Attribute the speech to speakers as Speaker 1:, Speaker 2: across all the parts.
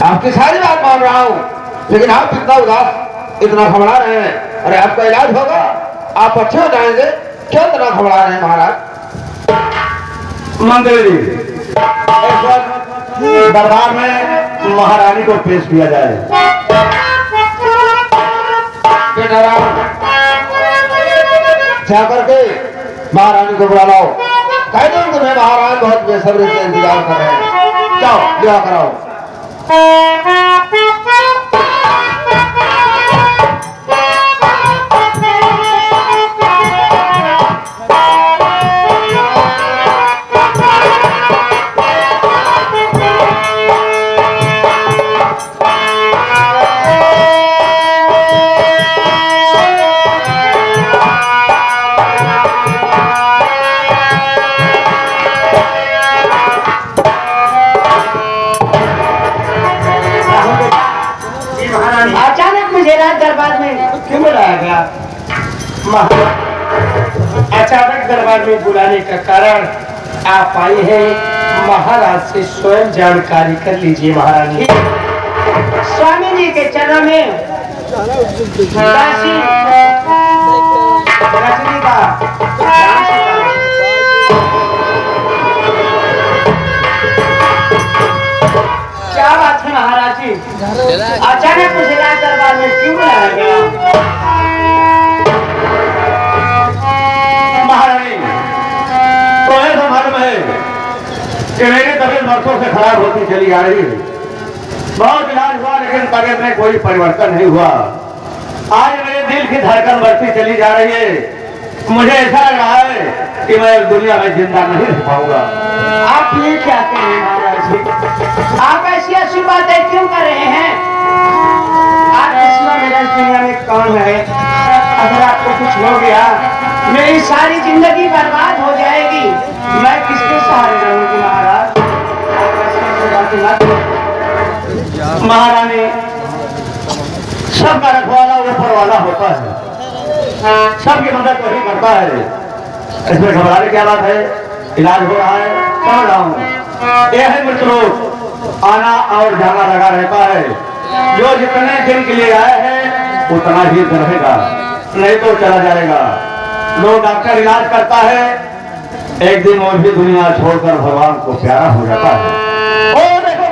Speaker 1: आपकी सारी बात मान रहा हूँ, लेकिन आप इतना उदास, इतना घबरा रहे हैं। अरे आपका इलाज होगा, आप अच्छे हो जाएंगे। क्यों इतना घबरा रहे हैं महाराज?
Speaker 2: मंत्री जी, इस वक्त दरबार में महारानी को पेश किया जाए।
Speaker 1: जाकर के महारानी को बुला लाओ। कह दो तुम्हें महाराज बहुत बेसब्री से इंतजार कर रहे हैं। जाओ ब्याह कराओ।
Speaker 3: दरबार में
Speaker 2: क्यों बुलाया गया? अचानक दरबार में बुलाने का कारण आप आई है, महाराज से स्वयं जानकारी कर लीजिए। महारानी,
Speaker 3: स्वामी जी के चरणों में दासी रजनी का क्या बात है महाराज जी? अचानक मुझे राज दरबार में क्यों बुलाया गया?
Speaker 2: महारानी, तो ऐसा मालूम है कि मेरी तबीयत वर्षों से खराब होती चली आ रही है। बहुत इलाज हुआ लेकिन तबीयत में कोई परिवर्तन नहीं हुआ। आज मेरे दिल की धड़कन बढ़ती चली जा रही है। मुझे ऐसा लग रहा है कि मैं दुनिया में जिंदा नहीं रह पाऊंगा।
Speaker 3: आप ये क्या कह रहे हैं महाराज जी? आप ऐसी ऐसी बातें क्यों कर रहे हैं? आपके सिवा मेरा इस दुनिया में कौन है? अगर आपको कुछ हो गया, मेरी सारी जिंदगी बर्बाद हो जाएगी। मैं किसके सहारे रहूंगी महाराज? आप ऐसी ऐसी बातें मत करो।
Speaker 2: महारानी, सबका रखवाला ऊपर वाला होता है, सबकी मदद वही करता है। इसमें घबराने क्या बात है? इलाज हो रहा है, समझ रहा हूँ। यह है मृत्यु लोग, आना और जाना लगा रहता है। जो जितने दिन के लिए आए हैं उतना ही रहेगा, नहीं तो चला जाएगा। लोग डॉक्टर इलाज करता है, एक दिन वो भी दुनिया छोड़कर भगवान को प्यारा हो जाता है। ओ देखो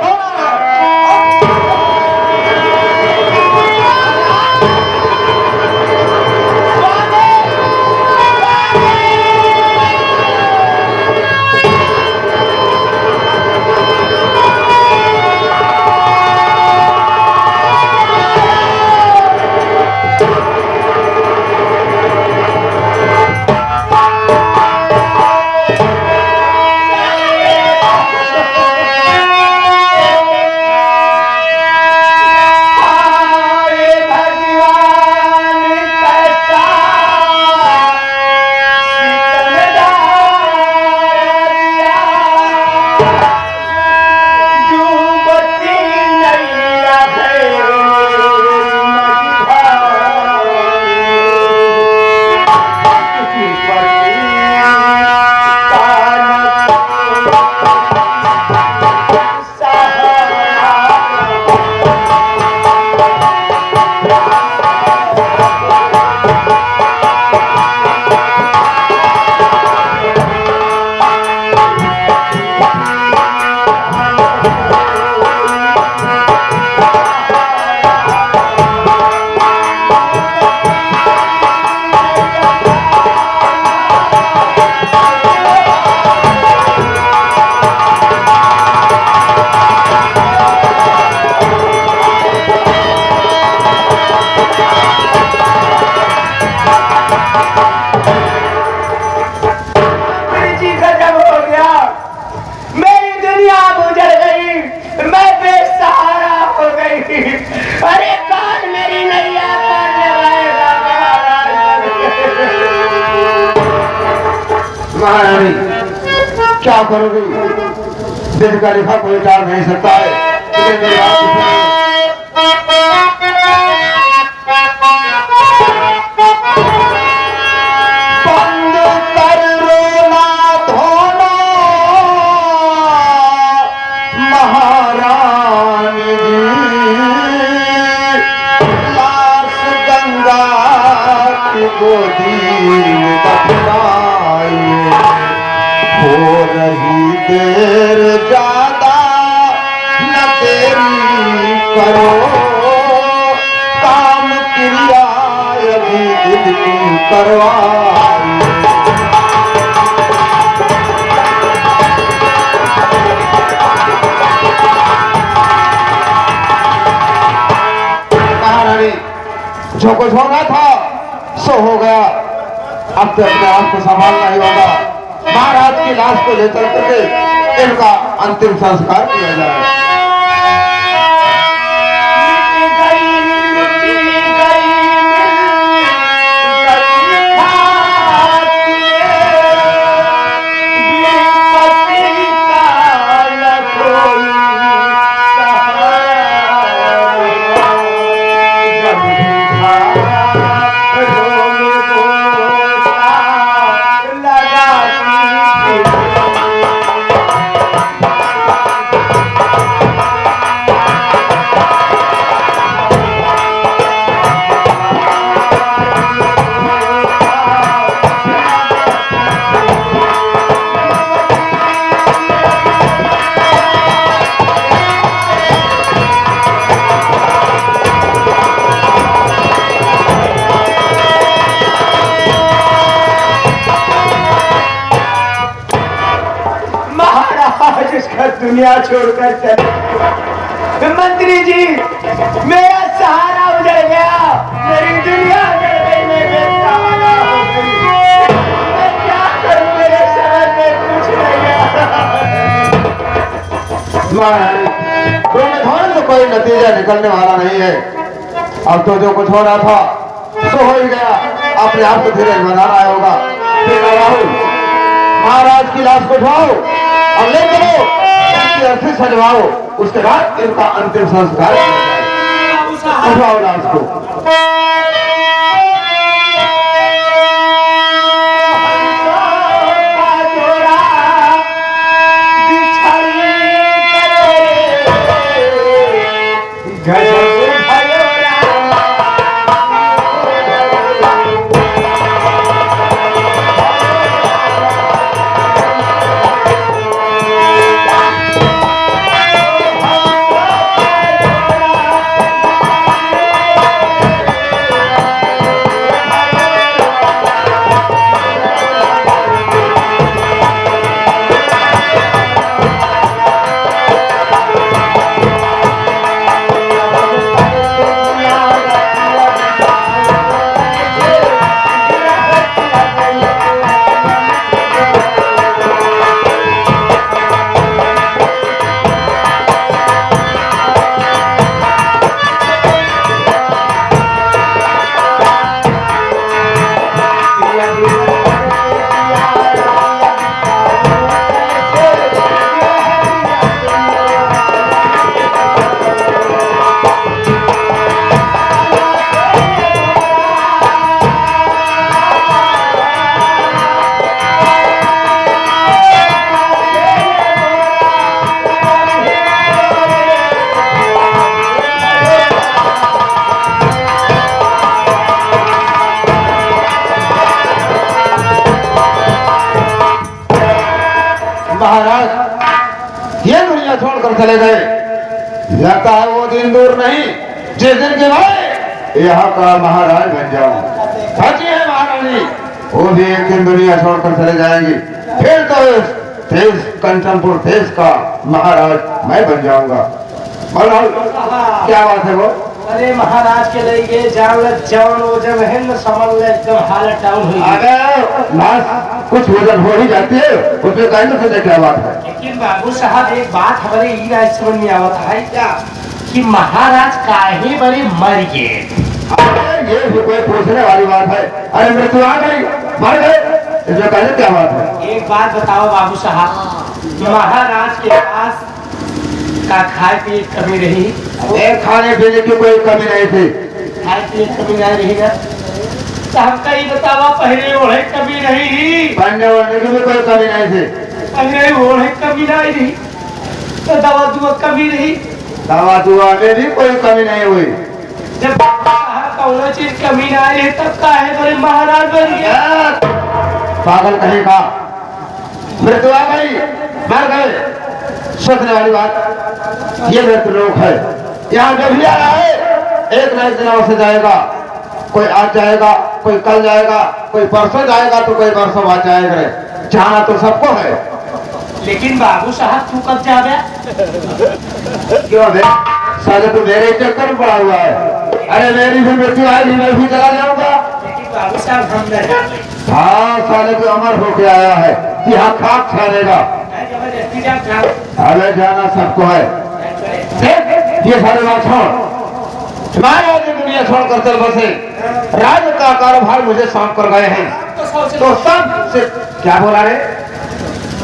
Speaker 2: महारानी, क्या करोगी? दिल का लिखा कोई टाल नहीं सकता है, लेकिन मेरी बात सुनिए। महाराज
Speaker 1: करवा। महारानी जो कुछ होना था सो हो गया, अब तो अपने आप को संभालना ही होगा। महाराज की लाश को लेकर के इनका अंतिम संस्कार किया जाए।
Speaker 3: दुनिया छोड़कर चले। मंत्री जी, मेरा सहारा उजड़ गया, मेरी दुनिया उजड़ गई, मैं बेसहारा हो गई। मैं क्या करूं, मेरे शहर में कुछ नहीं।
Speaker 1: धोने से कोई नतीजा निकलने वाला नहीं है। अब तो जो कुछ हो रहा था सो हो ही गया, अपने आप को धीरे बनाना होगा। राहुल, महाराज की लाश को उठाओ और ले चलो, अर्थी सजवाओ, उसके बाद इनका अंतिम संस्कार उठाओ लाश को। महाराज ये दुनिया छोड़कर चले गए, लगता है वो दिन दूर नहीं जिस दिन के बाद यहाँ का महाराज बन जाऊं। सच्ची है महारानी, वो भी एक दिन दुनिया छोड़कर चले जाएंगी, फिर तो इस देश कंचनपुर देश का महाराज मैं बन जाऊंगा। बोलो क्या बात है वो?
Speaker 3: अरे महाराज के लिए गए जवान वो जब है न समझ ले एकदम हालत डाउन हुई।
Speaker 1: अरे लाश कुछ वजन हो ही जाती है, उसमें कहने से क्या बात है?
Speaker 3: लेकिन बाबू साहब एक बात हमारे ये समझ में आवत है क्या कि महाराज काहे बड़े मर गए?
Speaker 1: ये भी कोई पूछने वाली बात है? अरे मृत्यु आ गई, मर गए, इसमें कहने क्या बात है?
Speaker 3: एक बात बताओ बाबू साहब, महाराज के पास का खाए पिए कमी रही?
Speaker 1: एक खाने पीने की कोई कमी नहीं थी।
Speaker 3: खाए पिए कमी नहीं रही ना, तो हम कहीं बतावा पहले ओढ़े कमी नहीं,
Speaker 1: पढ़ने वढ़ने की भी कोई कमी नहीं थी।
Speaker 3: पहले ओढ़े कमी नहीं रही, तो दवा दुआ कमी रही,
Speaker 1: दवा दुआ में भी कोई कमी नहीं हुई।
Speaker 3: जब कौन चीज कमी नहीं रही तब काहे बड़े महाराज बन गया?
Speaker 1: पागल कहीं का, मृत्यु आ गई, मर गए, सोचने वाली बात। ये मृत्यु लोक है, यहाँ जो भी आया है एक न एक दिन से जाएगा, कोई आज जाएगा कोई कल जाएगा, कोई परसों जाएगा, तो कोई परसों बाद जाएगा। जाना तो सबको है,
Speaker 3: लेकिन बाबू साहब तू कब जावे?
Speaker 1: क्यों बे? साले तू मेरे चक्कर में पड़ा हुआ है। अरे मेरी भी मृत्यु आएगी, मैं भी चला जाऊंगा।
Speaker 3: लेकिन बाबू साहब हम न जावे।
Speaker 1: हाँ, साले तू अमर होके आया है, यहाँ खाक छानेगा।
Speaker 3: मैं जबरदस्ती जाऊं।
Speaker 1: अरे जाना सबको है। देख, ये सारे बात छोड़, मैं आज ये दुनिया छोड़कर चल बसे। राज का कारोबार मुझे सौंप कर गए हैं, तो सब से क्या बोला रे?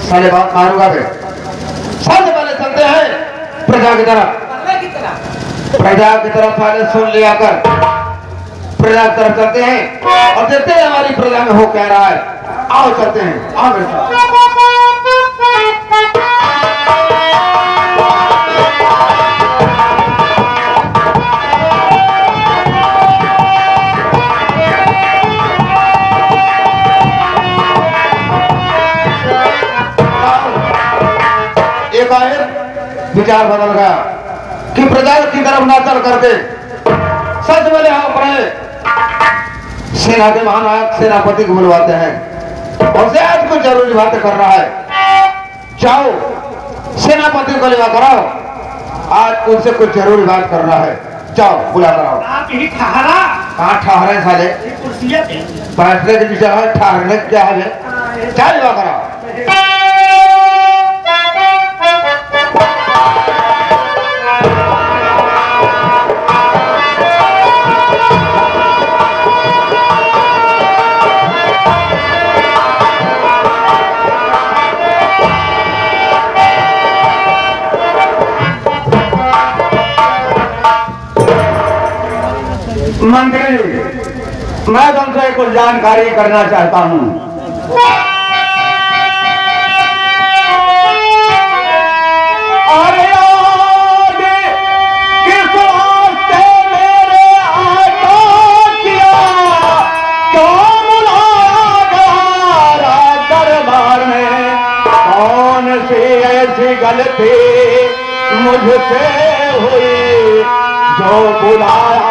Speaker 1: साले बात मारूंगा बे। सबसे पहले चलते हैं प्रजा की तरफ। प्रजा की तरफ पहले सुन लिया कर। प्रजा की तरफ चलते हैं और देखते हैं हमारी प्रजा में हो क्या रहा है। आओ चलते हैं, आओ मेरे साथ। विचार बदल गया कि प्रजा की तरफ ना चल करके सच बोले हम अपने सेना के महानायक सेनापति को बुलवाते हैं और से आज कुछ जरूरी बातें कर रहा है। जाओ सेनापति को लेवा कराओ, आज उनसे कुछ जरूरी बात कर रहा है। जाओ बुला कराओ।
Speaker 3: आप ही ठहरा।
Speaker 1: कहाँ ठहरे साले?
Speaker 3: कुर्सियां पे
Speaker 1: बैठने की जगह है, ठहरने क्या है? क्या लेवा कराओ।
Speaker 2: मंत्री, मैं तुमसे कुछ जानकारी करना चाहता हूँ। अरे आज किस वास्ते मेरे आका किया, क्यों बुलाया गया दरबार में? कौन सी ऐसी गलती मुझसे हुई जो बुलाया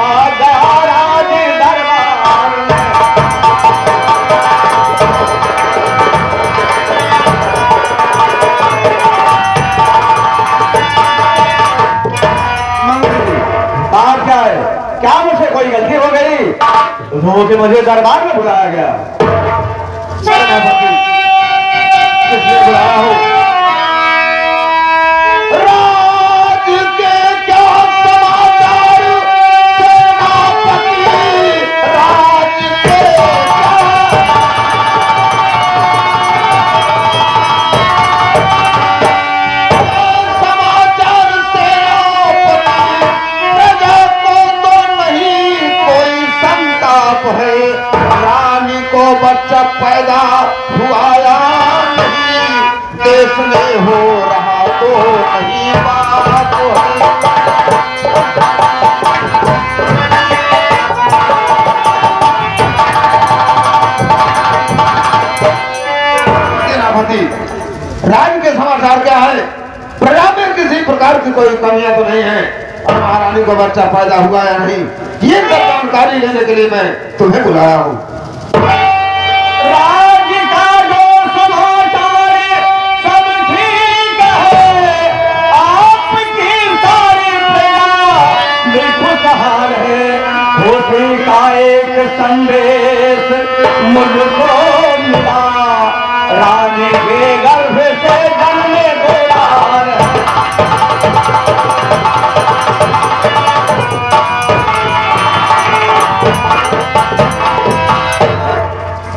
Speaker 2: कोई गलती हो गई तो मुझे दरबार में बुलाया गया। किसने बुलाया हो? राज के क्या समाचार सेनापति, राज के समाचार सेनापति, प्रजा को तो नहीं कोई संताप है। रानी को बच्चा पैदा हुआ या नहीं, देश में हो रहा तो नहीं बात है। सेनापति, राज्य के समाचार क्या है? प्रजा में किसी प्रकार की कोई कमियां तो नहीं है और महारानी को बच्चा पैदा हुआ या नहीं, ये सब जानकारी लेने के लिए मैं तुम्हें बुलाया हूँ। राज्य का जो समाचार सब ठीक है, आपकी सारी प्रजा खुशहाल है। उसी का एक संदेश मुझको मिला, रानी के गर्भ से जन्मे गोलाल।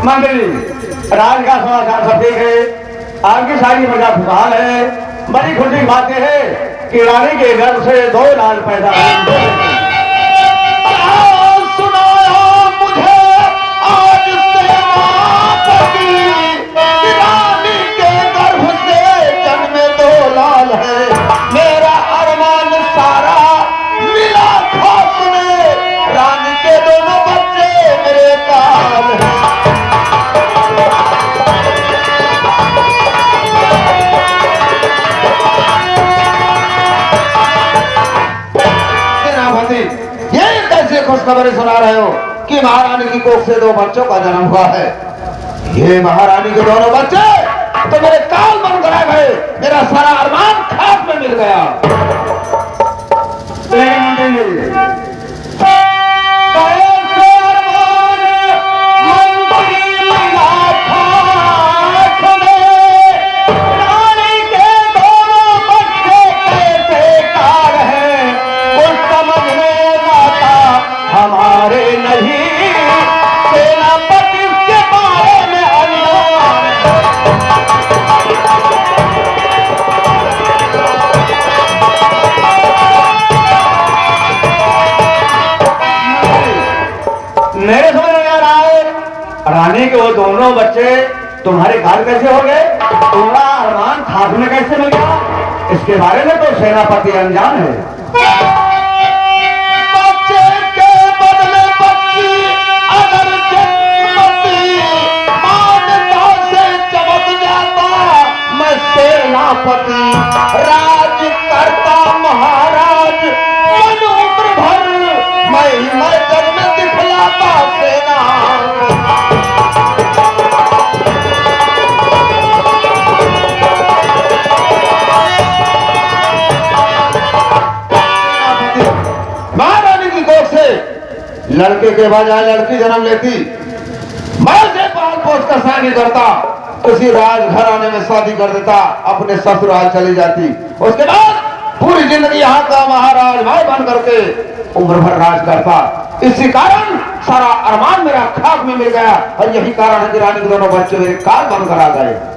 Speaker 2: मंत्री, राज का समाचार सब ठीक है, आपकी सारी प्रजा खुशहाल है। बड़ी खुशी की बात यह है कि रानी के गर्भ से 2 लाल पैदा हुए। खुशखबरी सुना रहे हो
Speaker 1: कि महारानी की कोख से 2 बच्चों का जन्म हुआ है। ये महारानी के दोनों बच्चे तो मेरे काल बन करा गए, मेरा सारा अरमान खाक में मिल गया।
Speaker 2: हमारे नहीं सेनापति के बारे में मेरे समझ में आ रहा है रानी के वो दोनों बच्चे तुम्हारे घर कैसे हो गए, तुम्हारा अरमान खाक में कैसे मिल गया, इसके बारे में तो सेनापति अनजान है।
Speaker 1: सेनापति राज करता महाराज मनोत्र भर मैं जग में दिखलाता सेना। महारानी की कोख से लड़के के बजाय लड़की जन्म लेती, मैं से पाल पोस कर शादी करता, उसी राज घराने में शादी कर देता, अपने ससुराल चली जाती, उसके बाद पूरी जिंदगी यहाँ का महाराज भाई बन करके उम्र भर राज करता। इसी कारण सारा अरमान मेरा खाक में मिल गया और यही कारण है कि रानी के दोनों बच्चे मेरे काल बन कर आ गए।